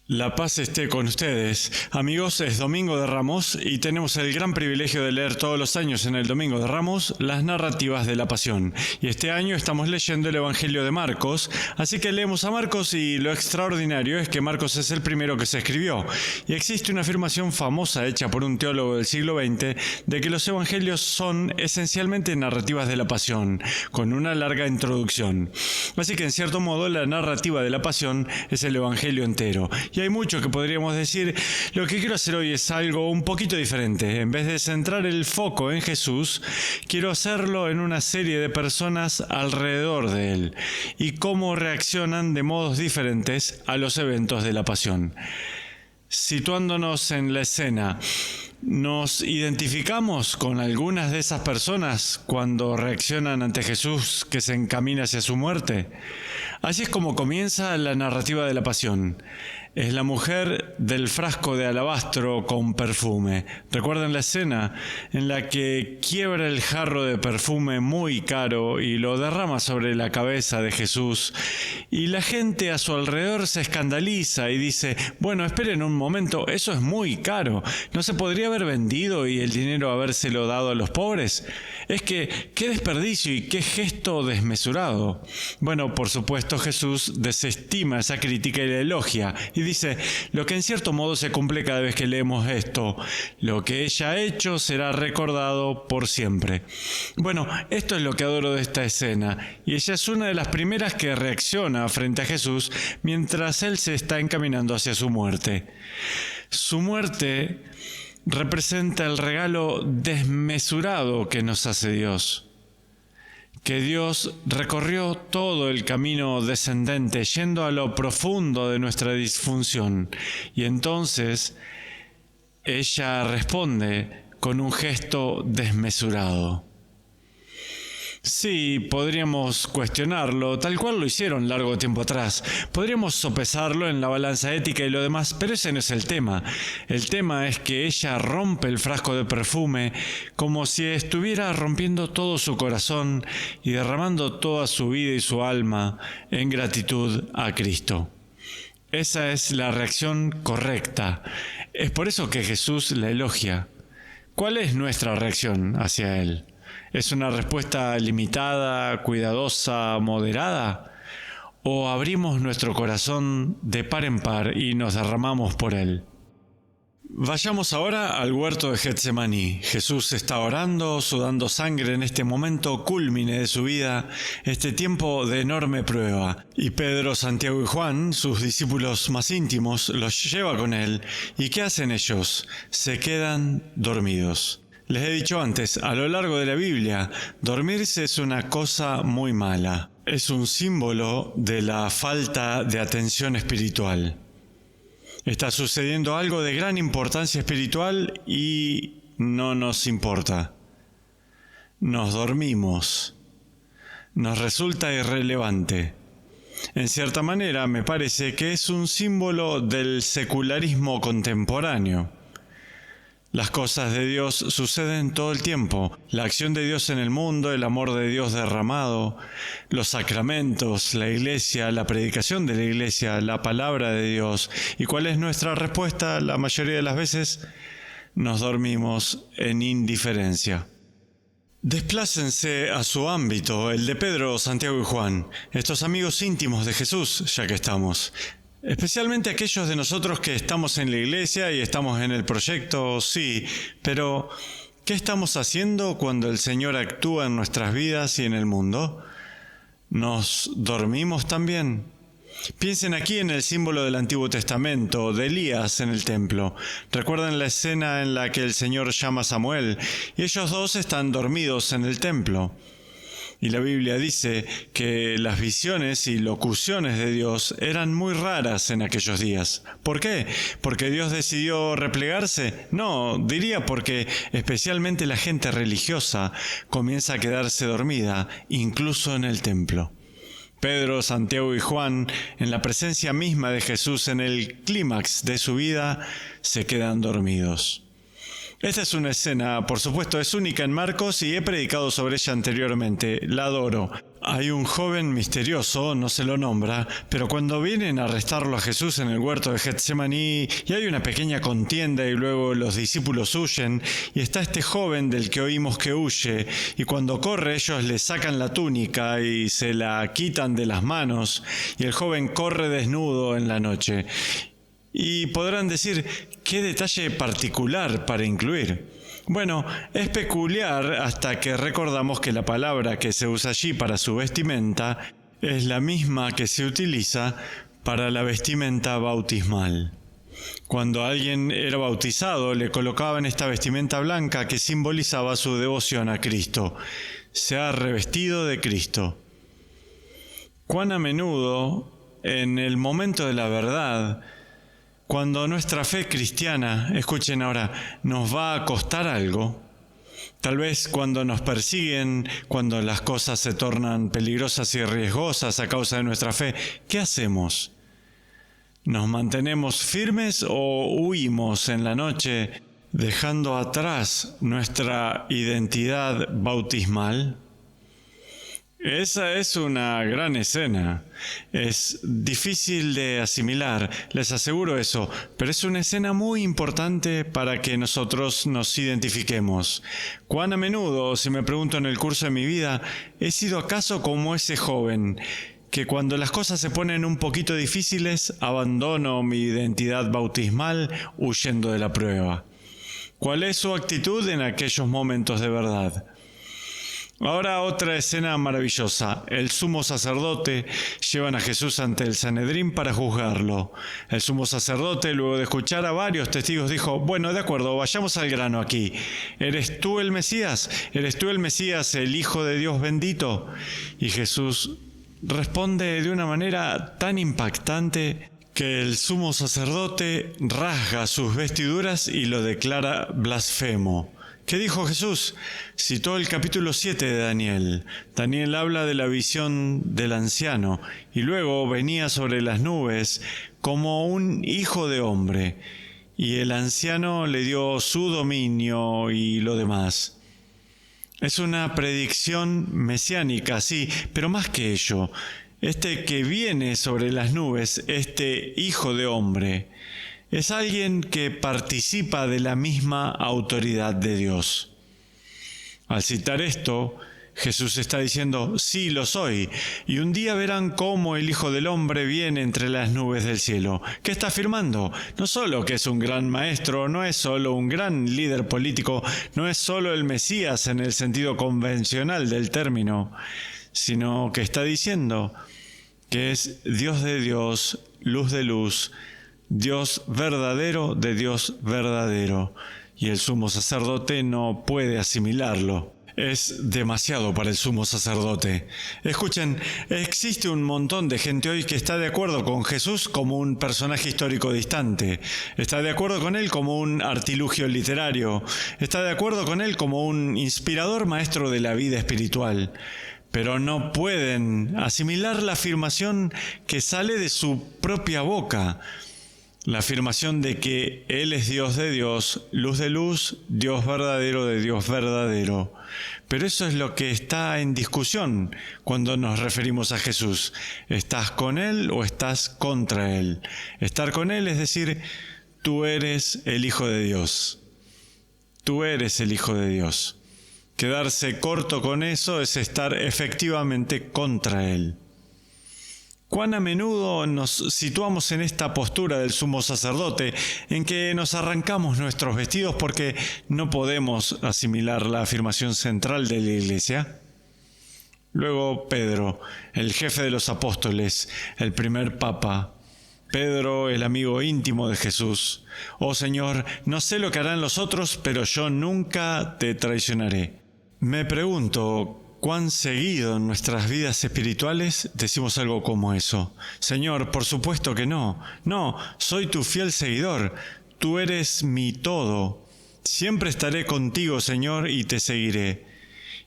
La paz esté con ustedes. Amigos, es Domingo de Ramos y tenemos el gran privilegio de leer todos los años en el Domingo de Ramos las narrativas de la Pasión. Y este año estamos leyendo el Evangelio de Marcos, así que leemos a Marcos y lo extraordinario es que Marcos es el primero que se escribió. Y existe una afirmación famosa hecha por un teólogo del siglo XX de que los Evangelios son esencialmente narrativas de la Pasión, con una larga introducción. Así que en cierto modo la narrativa de la Pasión es el Evangelio entero. Y hay mucho que podríamos decir. Lo que quiero hacer hoy es algo un poquito diferente. En vez de centrar el foco en Jesús, quiero hacerlo en una serie de personas alrededor de Él y cómo reaccionan de modos diferentes a los eventos de la Pasión. Situándonos en la escena, ¿nos identificamos con algunas de esas personas cuando reaccionan ante Jesús que se encamina hacia su muerte? Así es como comienza la narrativa de la Pasión. Es la mujer del frasco de alabastro con perfume. ¿Recuerdan la escena en la que quiebra el jarro de perfume muy caro y lo derrama sobre la cabeza de Jesús? Y la gente a su alrededor se escandaliza y dice, bueno, esperen un momento, eso es muy caro. ¿No se podría haber vendido y el dinero habérselo dado a los pobres? Es que, qué desperdicio y qué gesto desmesurado. Bueno, por supuesto, Jesús desestima esa crítica y la elogia y dice, lo que en cierto modo se cumple cada vez que leemos esto, lo que ella ha hecho será recordado por siempre. Bueno, esto es lo que adoro de esta escena, y ella es una de las primeras que reacciona frente a Jesús mientras él se está encaminando hacia su muerte. Su muerte representa el regalo desmesurado que nos hace Dios. Que Dios recorrió todo el camino descendente, yendo a lo profundo de nuestra disfunción. Y entonces ella responde con un gesto desmesurado. Sí, podríamos cuestionarlo, tal cual lo hicieron largo tiempo atrás. Podríamos sopesarlo en la balanza ética y lo demás, pero ese no es el tema. El tema es que ella rompe el frasco de perfume como si estuviera rompiendo todo su corazón y derramando toda su vida y su alma en gratitud a Cristo. Esa es la reacción correcta. Es por eso que Jesús la elogia. ¿Cuál es nuestra reacción hacia Él? ¿Es una respuesta limitada, cuidadosa, moderada? ¿O abrimos nuestro corazón de par en par y nos derramamos por él? Vayamos ahora al huerto de Getsemaní. Jesús está orando, sudando sangre en este momento cúlmine de su vida, este tiempo de enorme prueba. Y Pedro, Santiago y Juan, sus discípulos más íntimos, los lleva con él. ¿Y qué hacen ellos? Se quedan dormidos. Les he dicho antes, a lo largo de la Biblia, dormirse es una cosa muy mala. Es un símbolo de la falta de atención espiritual. Está sucediendo algo de gran importancia espiritual y no nos importa. Nos dormimos. Nos resulta irrelevante. En cierta manera, me parece que es un símbolo del secularismo contemporáneo. Las cosas de Dios suceden todo el tiempo. La acción de Dios en el mundo, el amor de Dios derramado, los sacramentos, la iglesia, la predicación de la iglesia, la palabra de Dios. ¿Y cuál es nuestra respuesta? La mayoría de las veces nos dormimos en indiferencia. Desplácense a su ámbito, el de Pedro, Santiago y Juan, estos amigos íntimos de Jesús, ya que estamos. Especialmente aquellos de nosotros que estamos en la iglesia y estamos en el proyecto, sí, pero ¿qué estamos haciendo cuando el Señor actúa en nuestras vidas y en el mundo? ¿Nos dormimos también? Piensen aquí en el símbolo del Antiguo Testamento, de Elías en el templo. ¿Recuerdan la escena en la que el Señor llama a Samuel y ellos dos están dormidos en el templo? Y la Biblia dice que las visiones y locuciones de Dios eran muy raras en aquellos días. ¿Por qué? ¿Porque Dios decidió replegarse? No, diría porque especialmente la gente religiosa comienza a quedarse dormida, incluso en el templo. Pedro, Santiago y Juan, en la presencia misma de Jesús en el clímax de su vida, se quedan dormidos. Esta es una escena, por supuesto, es única en Marcos y he predicado sobre ella anteriormente. La adoro. Hay un joven misterioso, no se lo nombra, pero cuando vienen a arrestarlo a Jesús en el huerto de Getsemaní y hay una pequeña contienda y luego los discípulos huyen y está este joven del que oímos que huye y cuando corre ellos le sacan la túnica y se la quitan de las manos y el joven corre desnudo en la noche. Y podrán decir, ¿qué detalle particular para incluir? Bueno, es peculiar hasta que recordamos que la palabra que se usa allí para su vestimenta es la misma que se utiliza para la vestimenta bautismal. Cuando alguien era bautizado, le colocaban esta vestimenta blanca que simbolizaba su devoción a Cristo. Se ha revestido de Cristo. Cuán a menudo, en el momento de la verdad, cuando nuestra fe cristiana, escuchen ahora, nos va a costar algo, tal vez cuando nos persiguen, cuando las cosas se tornan peligrosas y riesgosas a causa de nuestra fe, ¿qué hacemos? ¿Nos mantenemos firmes o huimos en la noche dejando atrás nuestra identidad bautismal? Esa es una gran escena. Es difícil de asimilar, les aseguro eso, pero es una escena muy importante para que nosotros nos identifiquemos. ¿Cuán a menudo, si me pregunto en el curso de mi vida, he sido acaso como ese joven, que cuando las cosas se ponen un poquito difíciles, abandono mi identidad bautismal huyendo de la prueba? ¿Cuál es su actitud en aquellos momentos de verdad? Ahora otra escena maravillosa. El sumo sacerdote llevan a Jesús ante el Sanedrín para juzgarlo. El sumo sacerdote, luego de escuchar a varios testigos, dijo, bueno, de acuerdo, vayamos al grano aquí. ¿Eres tú el Mesías? ¿Eres tú el Mesías, el Hijo de Dios bendito? Y Jesús responde de una manera tan impactante que el sumo sacerdote rasga sus vestiduras y lo declara blasfemo. ¿Qué dijo Jesús? Citó el capítulo 7 de Daniel. Daniel habla de la visión del anciano y luego venía sobre las nubes como un hijo de hombre y el anciano le dio su dominio y lo demás. Es una predicción mesiánica, sí, pero más que ello, este que viene sobre las nubes, este hijo de hombre, es alguien que participa de la misma autoridad de Dios. Al citar esto, Jesús está diciendo, sí lo soy, y un día verán cómo el Hijo del Hombre viene entre las nubes del cielo. ¿Qué está afirmando? No solo que es un gran maestro, no es solo un gran líder político, no es solo el Mesías en el sentido convencional del término, sino que está diciendo que es Dios de Dios, luz de luz, Dios verdadero de Dios verdadero, y el sumo sacerdote no puede asimilarlo. Es demasiado para el sumo sacerdote. Escuchen, existe un montón de gente hoy que está de acuerdo con Jesús como un personaje histórico distante, está de acuerdo con él como un artilugio literario, está de acuerdo con él como un inspirador maestro de la vida espiritual, pero no pueden asimilar la afirmación que sale de su propia boca. La afirmación de que Él es Dios de Dios, luz de luz, Dios verdadero de Dios verdadero. Pero eso es lo que está en discusión cuando nos referimos a Jesús. ¿Estás con Él o estás contra Él? Estar con Él es decir, tú eres el Hijo de Dios. Tú eres el Hijo de Dios. Quedarse corto con eso es estar efectivamente contra Él. ¿Cuán a menudo nos situamos en esta postura del sumo sacerdote, en que nos arrancamos nuestros vestidos porque no podemos asimilar la afirmación central de la Iglesia? Luego Pedro, el jefe de los apóstoles, el primer papa. Pedro, el amigo íntimo de Jesús. Oh Señor, no sé lo que harán los otros, pero yo nunca te traicionaré. Me pregunto, ¿cuán seguido en nuestras vidas espirituales decimos algo como eso? Señor, por supuesto que no. No, soy tu fiel seguidor. Tú eres mi todo. Siempre estaré contigo, Señor, y te seguiré.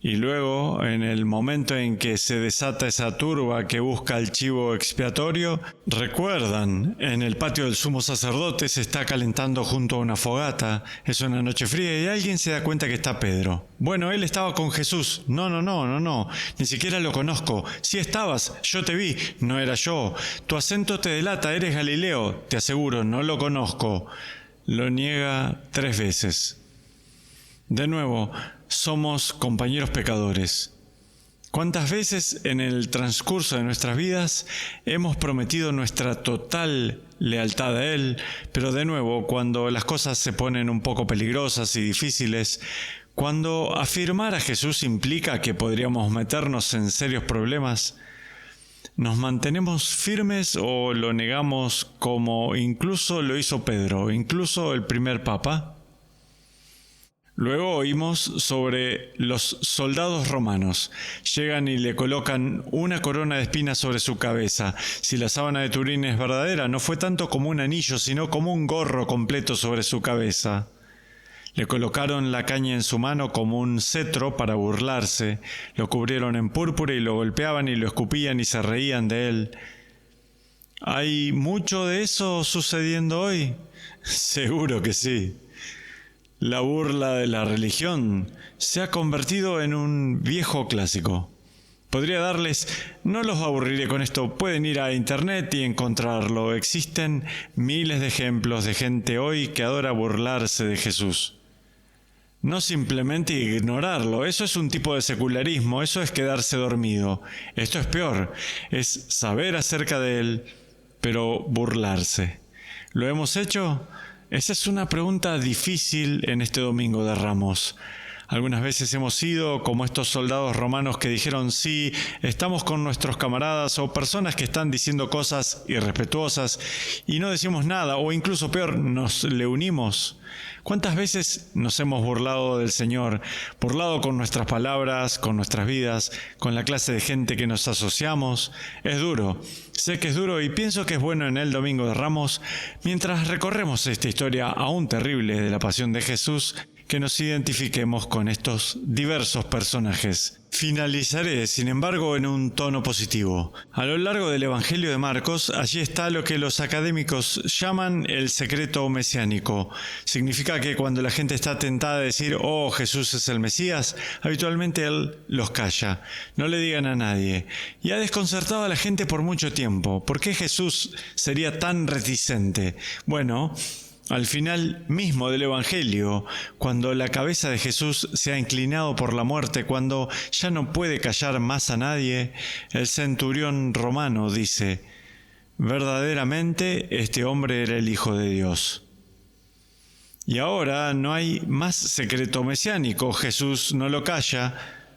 Y luego, en el momento en que se desata esa turba que busca el chivo expiatorio, recuerdan, en el patio del sumo sacerdote se está calentando junto a una fogata, es una noche fría y alguien se da cuenta que está Pedro. Bueno, él estaba con Jesús. No, ni siquiera lo conozco. Sí estabas, yo te vi, no era yo. Tu acento te delata, eres Galileo, te aseguro, no lo conozco. Lo niega 3 veces. De nuevo, somos compañeros pecadores. ¿Cuántas veces en el transcurso de nuestras vidas hemos prometido nuestra total lealtad a Él, pero de nuevo, cuando las cosas se ponen un poco peligrosas y difíciles, cuando afirmar a Jesús implica que podríamos meternos en serios problemas, ¿nos mantenemos firmes o lo negamos como incluso lo hizo Pedro, incluso el primer papa? Luego oímos sobre los soldados romanos. Llegan y le colocan una corona de espinas sobre su cabeza. Si la sábana de Turín es verdadera, no fue tanto como un anillo, sino como un gorro completo sobre su cabeza. Le colocaron la caña en su mano como un cetro para burlarse. Lo cubrieron en púrpura y lo golpeaban y lo escupían y se reían de él. ¿Hay mucho de eso sucediendo hoy? Seguro que sí. La burla de la religión se ha convertido en un viejo clásico. Podría darles, no los aburriré con esto, pueden ir a internet y encontrarlo. Existen miles de ejemplos de gente hoy que adora burlarse de Jesús. No simplemente ignorarlo, eso es un tipo de secularismo, eso es quedarse dormido. Esto es peor, es saber acerca de él, pero burlarse. ¿Lo hemos hecho? Esa es una pregunta difícil en este Domingo de Ramos. Algunas veces hemos sido como estos soldados romanos que dijeron sí, estamos con nuestros camaradas o personas que están diciendo cosas irrespetuosas y no decimos nada o incluso peor, nos le unimos. ¿Cuántas veces nos hemos burlado del Señor? Burlado con nuestras palabras, con nuestras vidas, con la clase de gente que nos asociamos. Es duro. Sé que es duro y pienso que es bueno en el Domingo de Ramos, mientras recorremos esta historia aún terrible de la pasión de Jesús, que nos identifiquemos con estos diversos personajes. Finalizaré, sin embargo, en un tono positivo. A lo largo del Evangelio de Marcos, allí está lo que los académicos llaman el secreto mesiánico. Significa que cuando la gente está tentada a decir, oh, Jesús es el Mesías, habitualmente Él los calla. No le digan a nadie. Y ha desconcertado a la gente por mucho tiempo. ¿Por qué Jesús sería tan reticente? Bueno, al final mismo del Evangelio, cuando la cabeza de Jesús se ha inclinado por la muerte, cuando ya no puede callar más a nadie, el centurión romano dice, verdaderamente este hombre era el Hijo de Dios. Y ahora no hay más secreto mesiánico, Jesús no lo calla,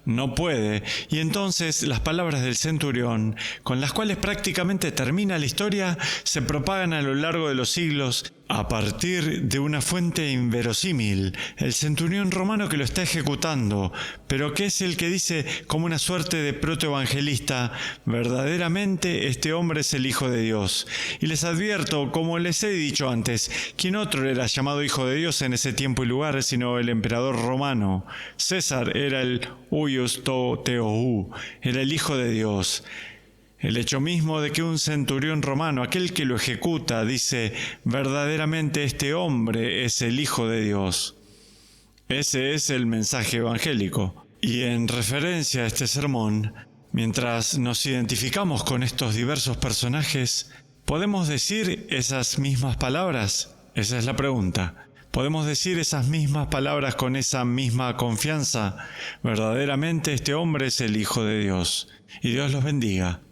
no puede. Y entonces las palabras del centurión, con las cuales prácticamente termina la historia, se propagan a lo largo de los siglos a partir de una fuente inverosímil, el centurión romano que lo está ejecutando, pero que es el que dice como una suerte de protoevangelista, verdaderamente este hombre es el Hijo de Dios. Y les advierto, como les he dicho antes, ¿quién otro era llamado Hijo de Dios en ese tiempo y lugar sino el emperador romano? César era el huios to theou, era el Hijo de Dios. El hecho mismo de que un centurión romano, aquel que lo ejecuta, dice, verdaderamente este hombre es el Hijo de Dios. Ese es el mensaje evangélico. Y en referencia a este sermón, mientras nos identificamos con estos diversos personajes, ¿podemos decir esas mismas palabras? Esa es la pregunta. ¿Podemos decir esas mismas palabras con esa misma confianza? Verdaderamente este hombre es el Hijo de Dios. Y Dios los bendiga.